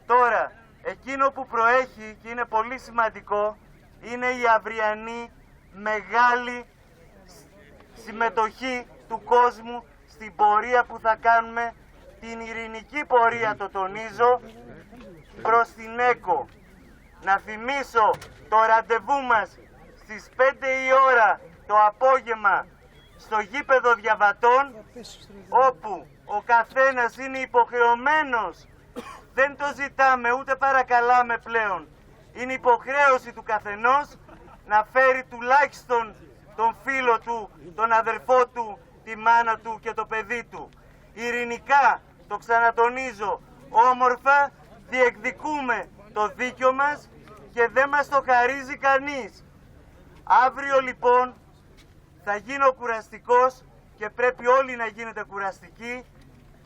Τώρα, εκείνο που προέχει και είναι πολύ σημαντικό είναι η αυριανή μεγάλη συμμετοχή του κόσμου στην πορεία που θα κάνουμε, την ειρηνική πορεία, το τονίζω, προς την ΕΚΟ. Να θυμίσω το ραντεβού μας στις 5 η ώρα το απόγευμα στο γήπεδο Διαβατών, όπου ο καθένας είναι υποχρεωμένος, δεν το ζητάμε ούτε παρακαλάμε πλέον, είναι υποχρέωση του καθενός να φέρει τουλάχιστον τον φίλο του, τον αδερφό του, τη μάνα του και το παιδί του. Ειρηνικά, το ξανατονίζω, όμορφα διεκδικούμε το δίκιο μας και δεν μας το χαρίζει κανείς. Αύριο λοιπόν θα γίνω κουραστικός και πρέπει όλοι να γίνετε κουραστικοί.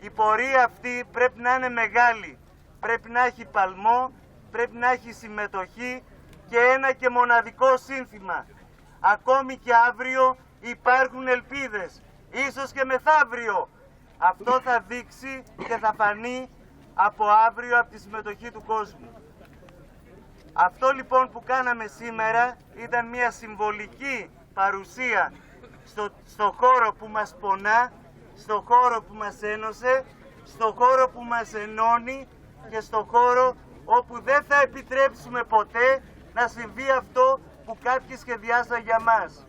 Η πορεία αυτή πρέπει να είναι μεγάλη, πρέπει να έχει παλμό, πρέπει να έχει συμμετοχή και ένα και μοναδικό σύνθημα. Ακόμη και αύριο υπάρχουν ελπίδες, ίσως και μεθαύριο. Αυτό θα δείξει και θα φανεί από αύριο, από τη συμμετοχή του κόσμου. Αυτό λοιπόν που κάναμε σήμερα ήταν μια συμβολική παρουσία στο χώρο που μας πονά, στο χώρο που μας ένωσε, στο χώρο που μας ενώνει και στο χώρο όπου δεν θα επιτρέψουμε ποτέ να συμβεί αυτό που κάποιοι σχεδιάσαν για μας.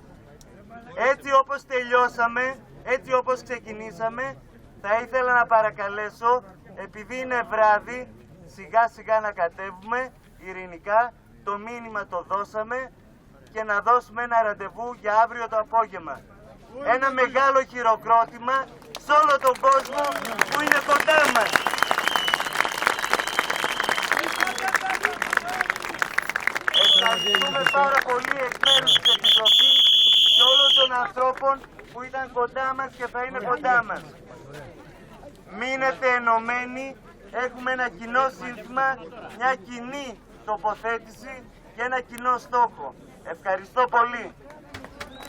Έτσι όπως τελειώσαμε, έτσι όπως ξεκινήσαμε, θα ήθελα να παρακαλέσω, επειδή είναι βράδυ, σιγά σιγά να κατέβουμε ειρηνικά, το μήνυμα το δώσαμε και να δώσουμε ένα ραντεβού για αύριο το απόγευμα. Ένα μεγάλο χειροκρότημα σε όλο τον κόσμο που είναι κοντά μας. Ευχαριστούμε πάρα πολύ εκ μέρους της Επιτροπής και όλων των ανθρώπων που ήταν κοντά μας και θα είναι κοντά μας. Μείνετε ενωμένοι, έχουμε ένα κοινό σύνθημα, μια κοινή τοποθέτηση και ένα κοινό στόχο. Ευχαριστώ πολύ.